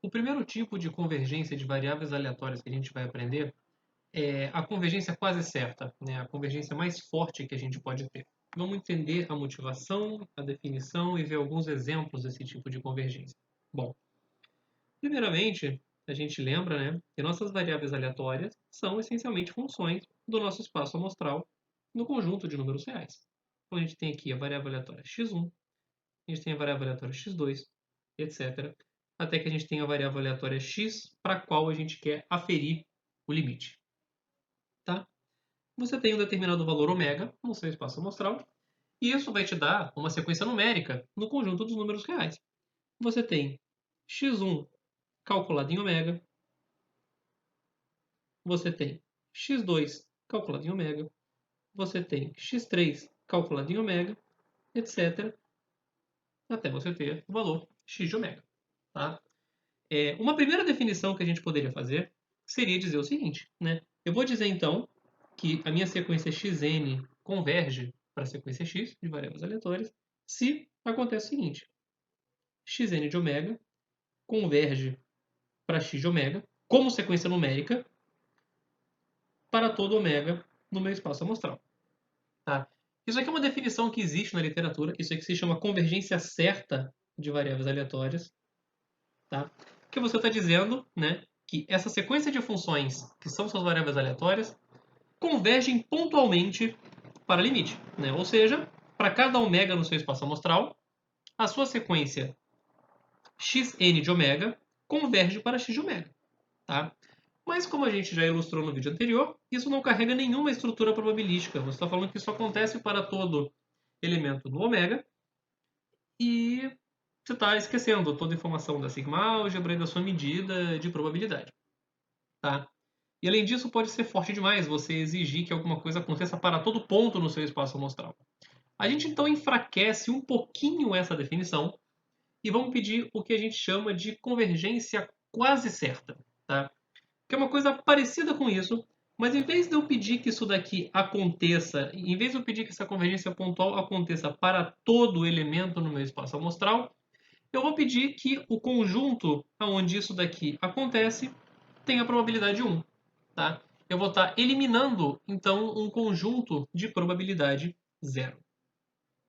O primeiro tipo de convergência de variáveis aleatórias que a gente vai aprender é a convergência quase certa, né? A convergência mais forte que a gente pode ter. Vamos entender a motivação, a definição e ver alguns exemplos desse tipo de convergência. Bom, primeiramente, a gente lembra, né, que nossas variáveis aleatórias são essencialmente funções do nosso espaço amostral no conjunto de números reais. Então a gente tem aqui a variável aleatória x1, a gente tem a variável aleatória x2, etc. Até que a gente tenha a variável aleatória x para a qual a gente quer aferir o limite. Tá? Você tem um determinado valor ômega no seu espaço amostral, e isso vai te dar uma sequência numérica no conjunto dos números reais. Você tem x1 calculado em ômega, você tem x2 calculado em ômega, você tem x3 calculado em ômega, etc. Até você ter o valor x de ômega. Tá? Uma primeira definição que a gente poderia fazer seria dizer o seguinte, né? Eu vou dizer então que a minha sequência xn converge para a sequência x de variáveis aleatórias se acontece o seguinte: xn de ômega converge para x de ômega como sequência numérica para todo ômega no meu espaço amostral. Tá? Isso aqui é uma definição que existe na literatura, isso aqui se chama convergência certa de variáveis aleatórias. Tá? Que você está dizendo, né, que essa sequência de funções que são suas variáveis aleatórias convergem pontualmente para limite. Né? Ou seja, para cada ômega no seu espaço amostral, a sua sequência xn de ômega converge para x de ômega. Tá? Mas como a gente já ilustrou no vídeo anterior, isso não carrega nenhuma estrutura probabilística. Você está falando que isso acontece para todo elemento do ômega e você está esquecendo toda a informação da sigma álgebra e da sua medida de probabilidade. Tá? E além disso, pode ser forte demais você exigir que alguma coisa aconteça para todo ponto no seu espaço amostral. A gente então enfraquece um pouquinho essa definição e vamos pedir o que a gente chama de convergência quase certa. Tá? Que é uma coisa parecida com isso, mas em vez de eu pedir que isso daqui aconteça, em vez de eu pedir que essa convergência pontual aconteça para todo elemento no meu espaço amostral, eu vou pedir que o conjunto onde isso daqui acontece tenha a probabilidade 1. Tá? Eu vou estar eliminando, então, um conjunto de probabilidade 0,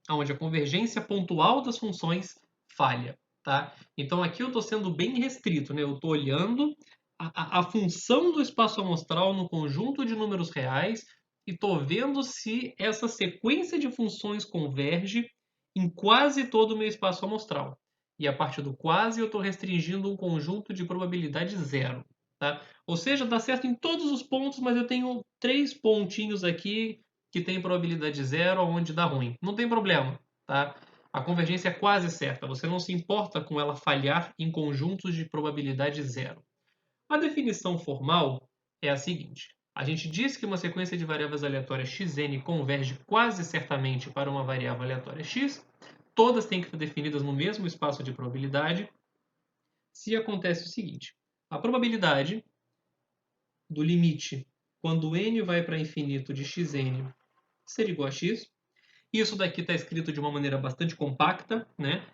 onde a convergência pontual das funções falha. Tá? Então aqui eu estou sendo bem restrito, né? Eu estou olhando a função do espaço amostral no conjunto de números reais e estou vendo se essa sequência de funções converge em quase todo o meu espaço amostral. E a partir do quase eu estou restringindo um conjunto de probabilidade 0. Tá? Ou seja, dá certo em todos os pontos, mas eu tenho 3 pontinhos aqui que tem probabilidade 0, onde dá ruim. Não tem problema. Tá? A convergência é quase certa. Você não se importa com ela falhar em conjuntos de probabilidade 0. A definição formal é a seguinte: a gente diz que uma sequência de variáveis aleatórias xn converge quase certamente para uma variável aleatória x. Todas têm que ser definidas no mesmo espaço de probabilidade. Se acontece o seguinte: a probabilidade do limite quando n vai para infinito de xn ser igual a x. Isso daqui está escrito de uma maneira bastante compacta, né?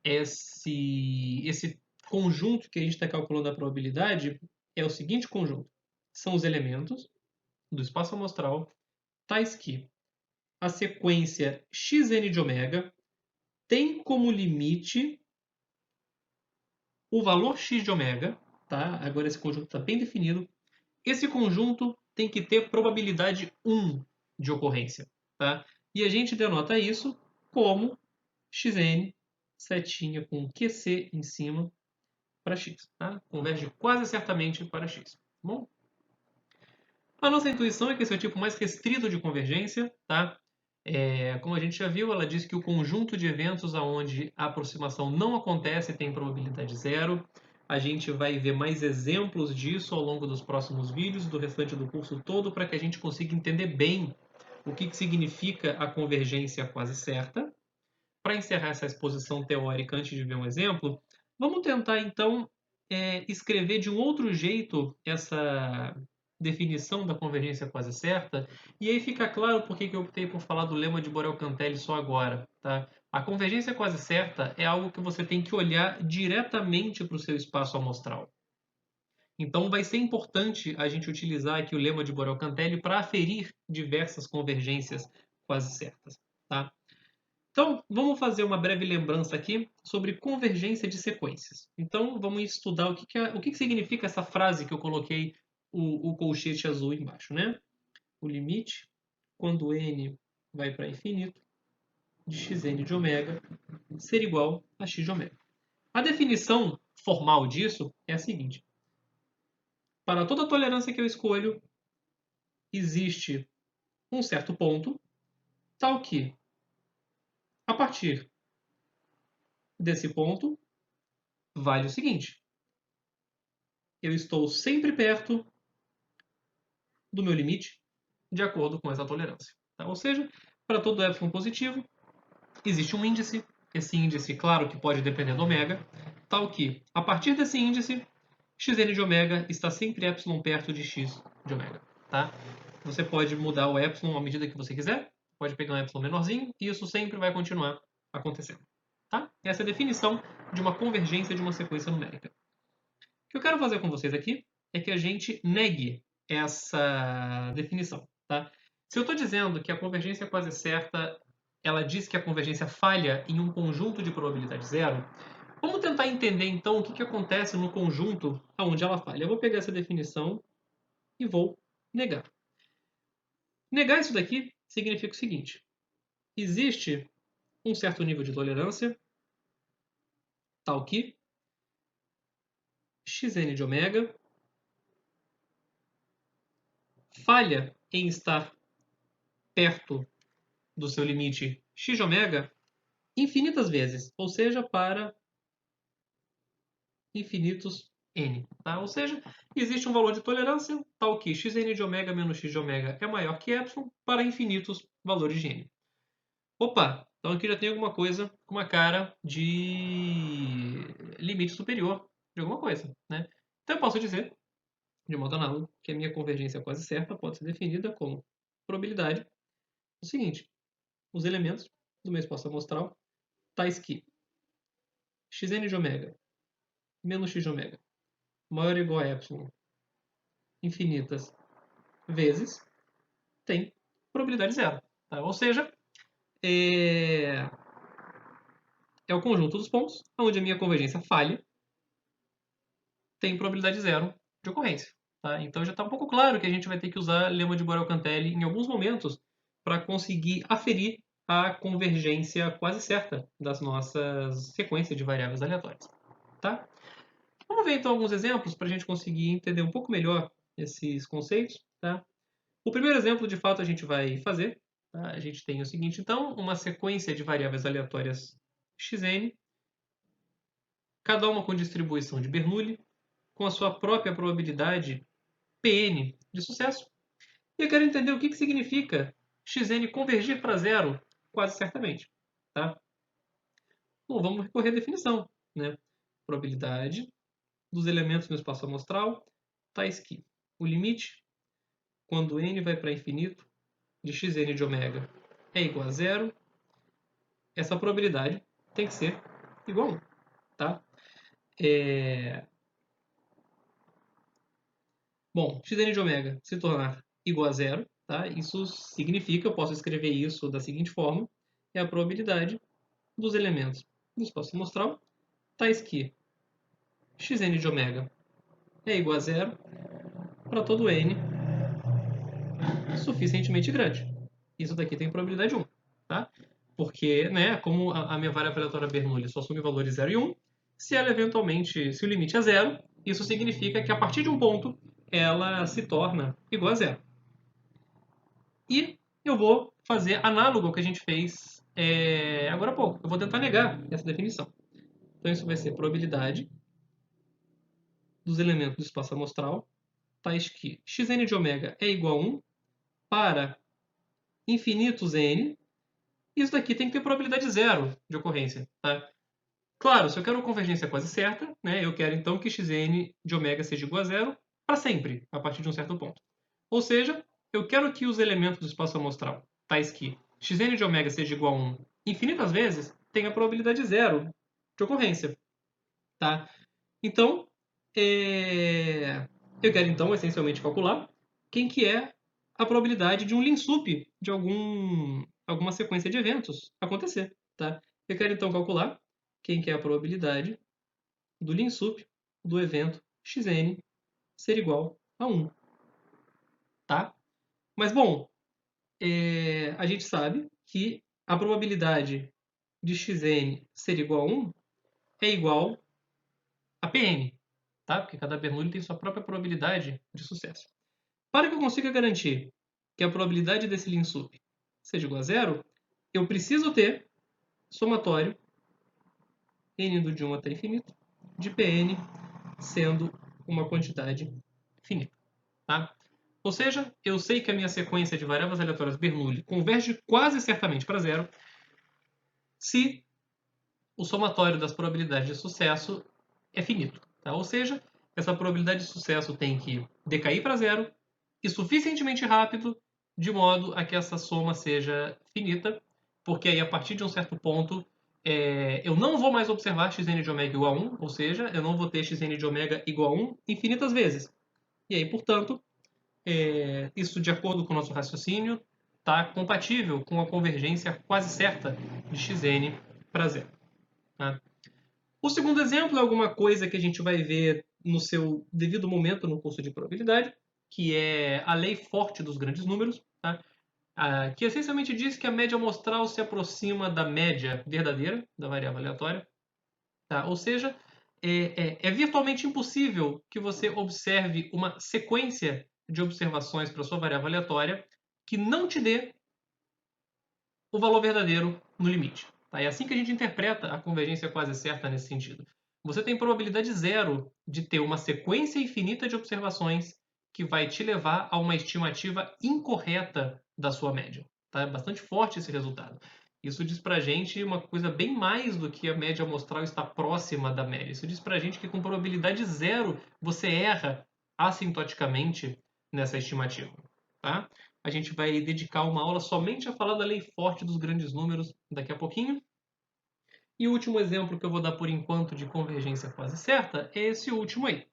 Esse conjunto que a gente está calculando a probabilidade é o seguinte conjunto. São os elementos do espaço amostral, tais que a sequência xn de ômega tem como limite o valor x de ômega. Tá? Agora esse conjunto está bem definido. Esse conjunto tem que ter probabilidade 1 de ocorrência. Tá? E a gente denota isso como xn, setinha com QC em cima, para x. Tá? Converge quase certamente para x. Bom, a nossa intuição é que esse é o tipo mais restrito de convergência. Tá? Como a gente já viu, ela diz que o conjunto de eventos onde a aproximação não acontece tem probabilidade 0. A gente vai ver mais exemplos disso ao longo dos próximos vídeos, do restante do curso todo, para que a gente consiga entender bem o que significa a convergência quase certa. Para encerrar essa exposição teórica antes de ver um exemplo, vamos tentar então escrever de um outro jeito essa definição da convergência quase certa, e aí fica claro por que eu optei por falar do lema de Borel-Cantelli só agora. Tá? A convergência quase certa é algo que você tem que olhar diretamente para o seu espaço amostral. Então, vai ser importante a gente utilizar aqui o lema de Borel-Cantelli para aferir diversas convergências quase certas. Tá? Então, vamos fazer uma breve lembrança aqui sobre convergência de sequências. Então, vamos estudar o que significa essa frase que eu coloquei o colchete azul embaixo, né? O limite, quando n vai para infinito, de xn de ômega ser igual a x de ômega. A definição formal disso é a seguinte. Para toda tolerância que eu escolho, existe um certo ponto, tal que, a partir desse ponto, vale o seguinte. Eu estou sempre perto do meu limite de acordo com essa tolerância. Tá? Ou seja, para todo epsilon positivo, existe um índice. Esse índice, claro que pode depender do ômega, tal que, a partir desse índice, xn de ômega está sempre epsilon perto de x de ômega. Tá? Você pode mudar o epsilon à medida que você quiser, pode pegar um epsilon menorzinho, e isso sempre vai continuar acontecendo. Tá? Essa é a definição de uma convergência de uma sequência numérica. O que eu quero fazer com vocês aqui é que a gente negue essa definição. Tá? Se eu estou dizendo que a convergência quase certa, ela diz que a convergência falha em um conjunto de probabilidade zero, vamos tentar entender então o que acontece no conjunto onde ela falha. Eu vou pegar essa definição e vou negar. Negar isso daqui significa o seguinte. Existe um certo nível de tolerância, tal que xn de ômega falha em estar perto do seu limite x de ômega infinitas vezes, ou seja, para infinitos n. Tá? Ou seja, existe um valor de tolerância tal que xn de ômega menos x de ômega é maior que epsilon para infinitos valores de n. Opa, então aqui já tem alguma coisa com uma cara de limite superior de alguma coisa. Né? Então eu posso dizer, de modo análogo, que a minha convergência quase certa pode ser definida como probabilidade do seguinte. Os elementos do meu espaço amostral tais que xn de ômega menos x de ômega maior ou igual a epsilon infinitas vezes tem probabilidade zero. Tá? Ou seja, é o conjunto dos pontos onde a minha convergência falha tem probabilidade zero de ocorrência. Tá? Então já está um pouco claro que a gente vai ter que usar lema de Borel-Cantelli em alguns momentos para conseguir aferir a convergência quase certa das nossas sequências de variáveis aleatórias. Tá? Vamos ver então alguns exemplos para a gente conseguir entender um pouco melhor esses conceitos. Tá? O primeiro exemplo, de fato, a gente vai fazer. Tá? A gente tem o seguinte, então, uma sequência de variáveis aleatórias xn, cada uma com distribuição de Bernoulli, com a sua própria probabilidade Pn de sucesso. E eu quero entender o que significa xn convergir para zero, quase certamente. Tá? Bom, vamos recorrer à definição. Né? Probabilidade dos elementos no espaço amostral, tais que o limite, quando n vai para infinito, de xn de ômega é igual a zero, essa probabilidade tem que ser igual a 1. Tá? Bom, xn de ômega se tornar igual a zero, tá? Isso significa, eu posso escrever isso da seguinte forma, é a probabilidade dos elementos do espaço amostral, tais que xn de ômega é igual a zero para todo n suficientemente grande. Isso daqui tem probabilidade 1, tá? Porque, né, como a minha variável aleatória Bernoulli só assume valores 0 e 1, se ela eventualmente, se o limite é zero, isso significa que a partir de um ponto ela se torna igual a zero. E eu vou fazer análogo ao que a gente fez agora há pouco. Eu vou tentar negar essa definição. Então isso vai ser probabilidade dos elementos do espaço amostral, tais que xn de ômega é igual a 1 para infinitos n. Isso daqui tem que ter probabilidade zero de ocorrência. Tá? Claro, se eu quero uma convergência quase certa, né, eu quero então que xn de ômega seja igual a zero para sempre, a partir de um certo ponto. Ou seja, eu quero que os elementos do espaço amostral, tais que xn de ômega seja igual a 1 infinitas vezes, tem a probabilidade zero de ocorrência. Tá? Então, eu quero então essencialmente calcular quem que é a probabilidade de um linsup de alguma sequência de eventos acontecer. Tá? Eu quero então calcular quem que é a probabilidade do linsup do evento xn ser igual a 1. Tá? Mas, bom, a gente sabe que a probabilidade de xn ser igual a 1 é igual a Pn, tá? Porque cada Bernoulli tem sua própria probabilidade de sucesso. Para que eu consiga garantir que a probabilidade desse linsup seja igual a zero, eu preciso ter somatório n indo de 1 até infinito de Pn sendo uma quantidade finita. Tá? Ou seja, eu sei que a minha sequência de variáveis aleatórias Bernoulli converge quase certamente para zero se o somatório das probabilidades de sucesso é finito. Tá? Ou seja, essa probabilidade de sucesso tem que decair para zero e suficientemente rápido de modo a que essa soma seja finita, porque aí a partir de um certo ponto eu não vou mais observar xn de ômega igual a 1, ou seja, eu não vou ter xn de ômega igual a 1 infinitas vezes. E aí, portanto, isso de acordo com o nosso raciocínio está compatível com a convergência quase certa de xn para zero. Tá? O segundo exemplo é alguma coisa que a gente vai ver no seu devido momento no curso de probabilidade, que é a lei forte dos grandes números, tá? Que essencialmente diz que a média amostral se aproxima da média verdadeira da variável aleatória. Tá? Ou seja, é virtualmente impossível que você observe uma sequência de observações para sua variável aleatória que não te dê o valor verdadeiro no limite. Tá? É assim que a gente interpreta a convergência quase certa nesse sentido. Você tem probabilidade zero de ter uma sequência infinita de observações que vai te levar a uma estimativa incorreta da sua média. Tá? É bastante forte esse resultado. Isso diz pra gente uma coisa bem mais do que a média amostral está próxima da média. Isso diz pra gente que com probabilidade zero você erra assintoticamente nessa estimativa. Tá? A gente vai dedicar uma aula somente a falar da lei forte dos grandes números daqui a pouquinho. E o último exemplo que eu vou dar por enquanto de convergência quase certa é esse último aí.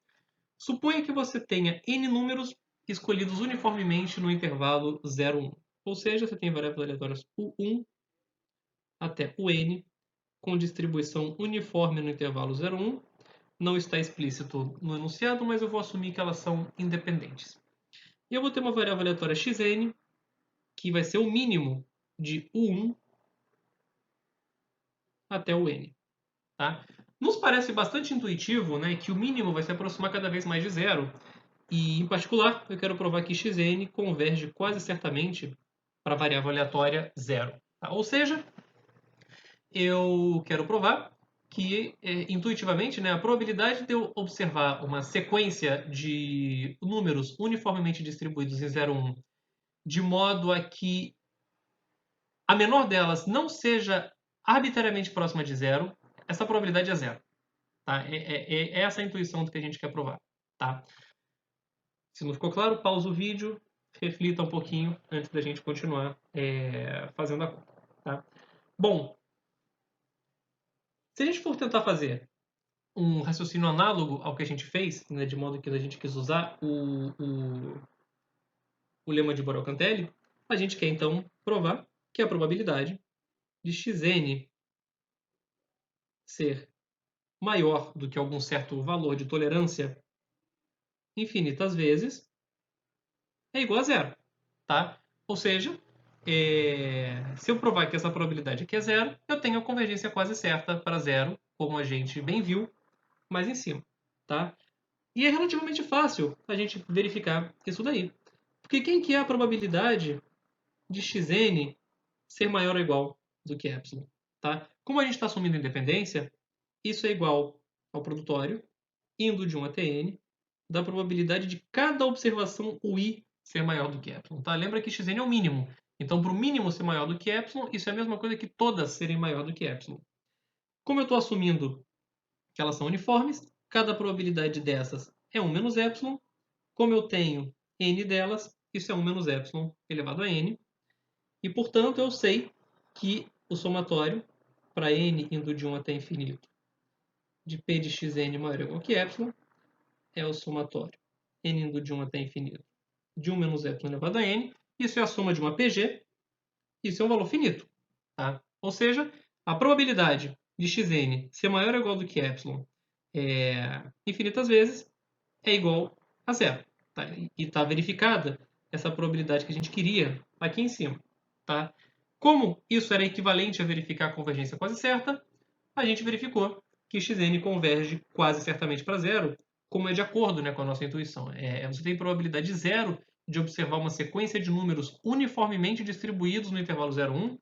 Suponha que você tenha n números escolhidos uniformemente no intervalo 0, 1. Ou seja, você tem variáveis aleatórias U1 até UN com distribuição uniforme no intervalo 0, 1. Não está explícito no enunciado, mas eu vou assumir que elas são independentes. E eu vou ter uma variável aleatória xn, que vai ser o mínimo de U1 até o N. Tá? Nos parece bastante intuitivo, né, que o mínimo vai se aproximar cada vez mais de zero. E, em particular, eu quero provar que xn converge quase certamente para a variável aleatória zero. Tá? Ou seja, eu quero provar que, intuitivamente, né, a probabilidade de eu observar uma sequência de números uniformemente distribuídos em 0, 1, de modo a que a menor delas não seja arbitrariamente próxima de zero, essa probabilidade é zero. Tá? É essa a intuição do que a gente quer provar. Tá? Se não ficou claro, pausa o vídeo, reflita um pouquinho antes da gente continuar fazendo a conta. Tá? Bom, se a gente for tentar fazer um raciocínio análogo ao que a gente fez, né, de modo que a gente quis usar o lema de Borel-Cantelli, a gente quer então provar que a probabilidade de xn ser maior do que algum certo valor de tolerância infinitas vezes é igual a zero. Tá? Ou seja, se eu provar que essa probabilidade aqui é zero, eu tenho a convergência quase certa para zero, como a gente bem viu mais em cima. Tá? E é relativamente fácil a gente verificar isso daí. Porque quem que é a probabilidade de xn ser maior ou igual do que epsilon? Tá? Como a gente está assumindo independência, isso é igual ao produtório, indo de 1 até n, da probabilidade de cada observação UI ser maior do que epsilon. Tá? Lembra que xn é o mínimo. Então, para o mínimo ser maior do que epsilon, isso é a mesma coisa que todas serem maior do que epsilon. Como eu estou assumindo que elas são uniformes, cada probabilidade dessas é 1 menos epsilon. Como eu tenho n delas, isso é 1 menos epsilon elevado a n. E, portanto, eu sei que o somatório para n indo de 1 até infinito de p de xn maior ou igual que ε é o somatório n indo de 1 até infinito de 1 menos ε elevado a n. Isso é a soma de uma PG. Isso é um valor finito. Tá? Ou seja, a probabilidade de xn ser maior ou igual do que ε infinitas vezes é igual a zero. Tá? E está verificada essa probabilidade que a gente queria aqui em cima. Tá? Como isso era equivalente a verificar a convergência quase certa, a gente verificou que xn converge quase certamente para zero, como é de acordo, né, com a nossa intuição. Você tem probabilidade zero de observar uma sequência de números uniformemente distribuídos no intervalo 0, 1,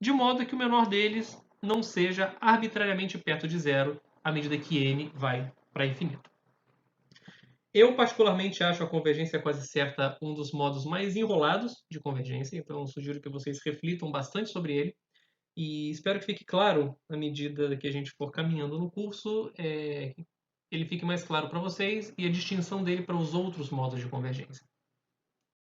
de modo que o menor deles não seja arbitrariamente perto de zero à medida que n vai para infinito. Eu, particularmente, acho a convergência quase certa um dos modos mais enrolados de convergência, então sugiro que vocês reflitam bastante sobre ele. E espero que fique claro, à medida que a gente for caminhando no curso, ele fique mais claro para vocês e a distinção dele para os outros modos de convergência.